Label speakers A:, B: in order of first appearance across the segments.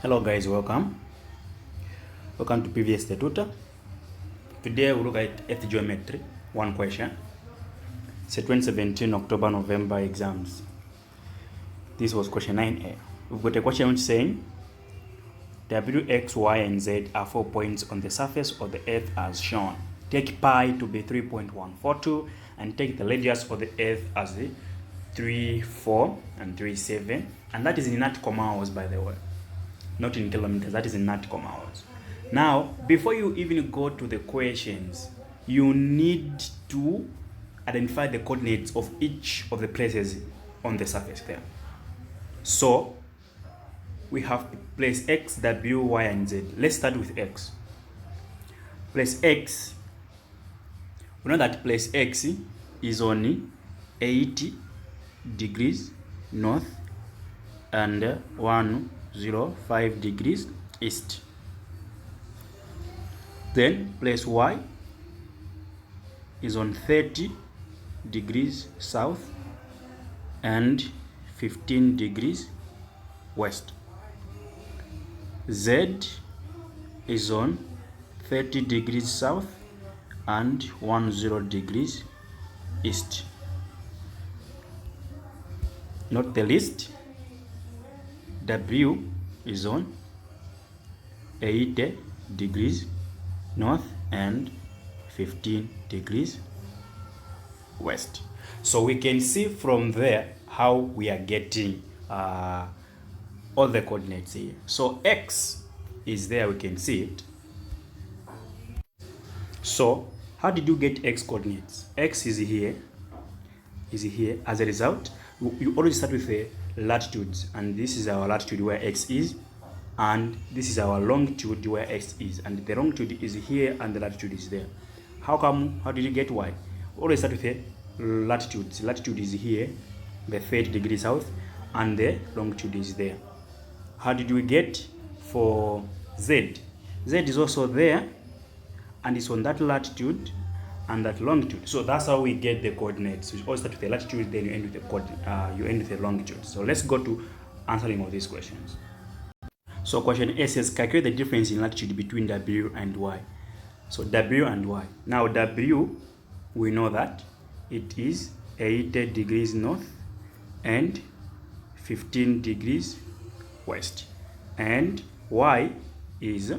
A: Hello guys, welcome to PVS the TUTOR. Today we'll look at Earth Geometry, one question. It's a 2017 October-November exams. This was question 9A. We've got a question which is saying W, X, Y, and Z are 4 points on the surface of the Earth as shown. Take pi to be 3.142 and take the radius of the Earth as 3, 4, and 3, 7. And that is in nautical miles, by the way. Not in kilometers, that is in nautical miles. Now, before you even go to the questions, you need to identify the coordinates of each of the places on the surface there. So, we have to place X, W, Y, and Z. Let's start with X. Place X. We know that place X is on 80 degrees north and 105 degrees east. Then place Y is on 30 degrees south and 15 degrees west. Z is on 30 degrees south and 10 degrees east. Not the least, W is on 80 degrees north and 15 degrees west. So we can see from there how we are getting all the coordinates here. So X is there, we can see it. So how did you get X coordinates? X is here, As a result, you always start with the latitudes, and this is our latitude where X is, and this is our longitude where X is, and the longitude is here and the latitude is there. How did you get Y? Always start with the latitudes. Latitude is here, the 30 degrees south, and the longitude is there. How did we get for Z? Z is also there, and it's on that latitude and that longitude. So that's how we get the coordinates. So you always start with the latitude, then you end with the longitude. So let's go to answering all these questions. So question A says calculate the difference in latitude between W and Y. So W and Y. Now W, we know that it is 80 degrees north and 15 degrees west. And Y is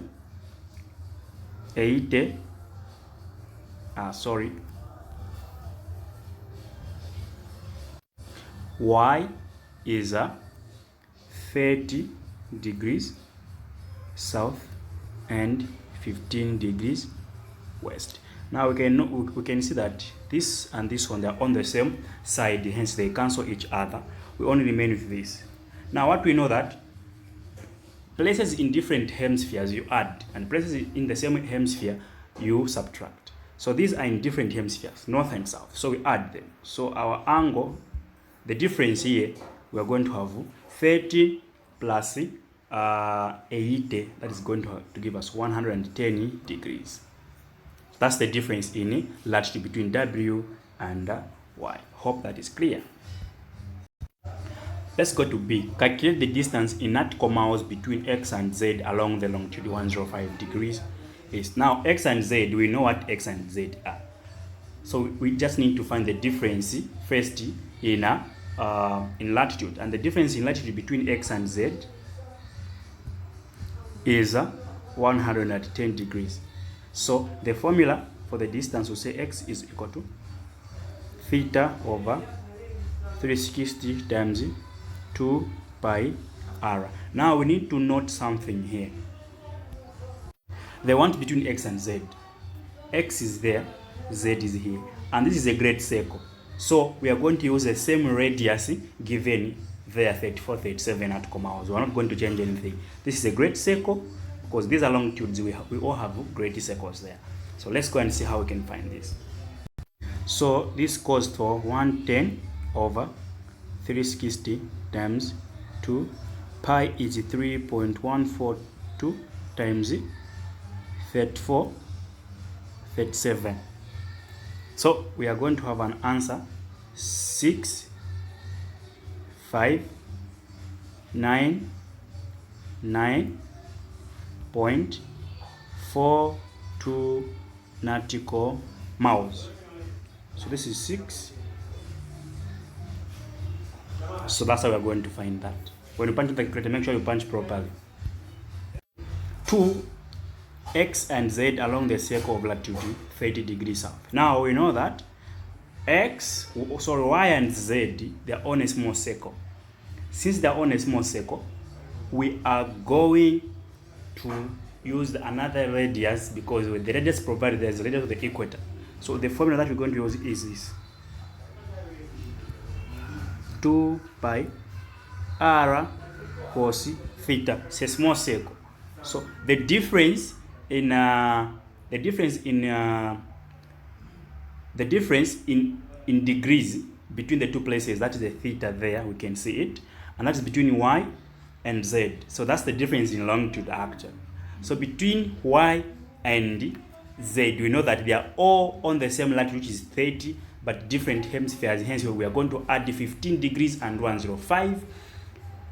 A: Y is 30 degrees south and 15 degrees west. Now we can see that this and this one, they are on the same side, hence they cancel each other. We only remain with this. Now what we know that places in different hemispheres you add, and places in the same hemisphere you subtract. So these are in different hemispheres, north and south, so we add them. So our angle, the difference here, we are going to have 30 plus 80, that is going to give us 110 degrees. That's the difference in latitude between W and Y. Hope that is clear. Let's go to B. Calculate the distance in nautical miles between X and Z along the longitude 105 degrees east. Now X and Z, we know what X and Z are. So we just need to find the difference first in latitude. And the difference in latitude between X and Z is 110 degrees. So the formula for the distance will say X is equal to theta over 360 times 2 pi r. Now we need to note something here. The one between X and Z. X is there, Z is here, and this is a great circle. So we are going to use the same radius given there, 34, 37 nautical miles. We are not going to change anything. This is a great circle because these are longitudes. We all have great circles there. So let's go and see how we can find this. So this goes for 110 over 360 times 2. Pi is 3.142 times 34, 37. So we are going to have an answer 6, 5, 9, 9.42 nautical miles. So this is 6. So that's how we're going to find that. When you punch the calculator, make sure you punch properly. 2 x and z along the circle of latitude 30 degrees south. Now we know that y and z, they're on a small circle. Since they're on a small circle, we are going to use another radius, because with the radius provided, there's the radius of the equator. So the formula that we're going to use is this: 2 pi r cos theta. It's a small circle. So the difference in degrees between the two places, that is the theta there, we can see it, and that is between y and z. So that's the difference in longitude actually. So between y and z, we know that they are all on the same latitude, which is 30, but different hemispheres. Hence we are going to add the 15 degrees and 105,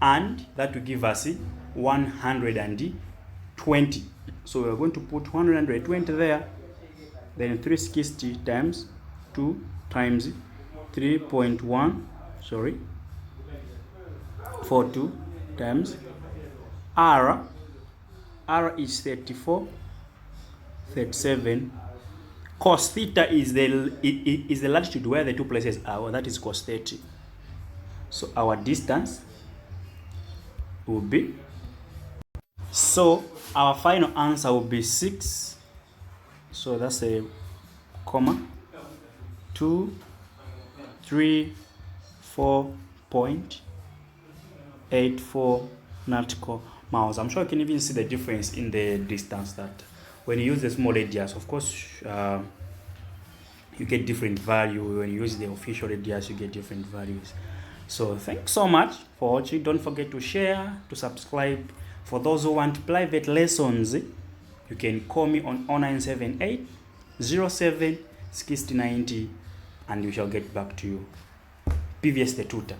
A: and that will give us 120. So we are going to put 120 there, then 360 times 2 times 3.1, 42 times r is 34, 37. Cos theta is the latitude where the two places are, that is cos 30. So our distance will be, so our final answer will be 6. So that's a comma 234.84 nautical miles. I'm sure you can even see the difference in the distance, that when you use the small radius, of course, you get different value. When you use the official radius, you get different values. So thanks so much for watching. Don't forget to share, to subscribe. For those who want private lessons, you can call me on 0978 07 6090 and we shall get back to you. PVS the tutor.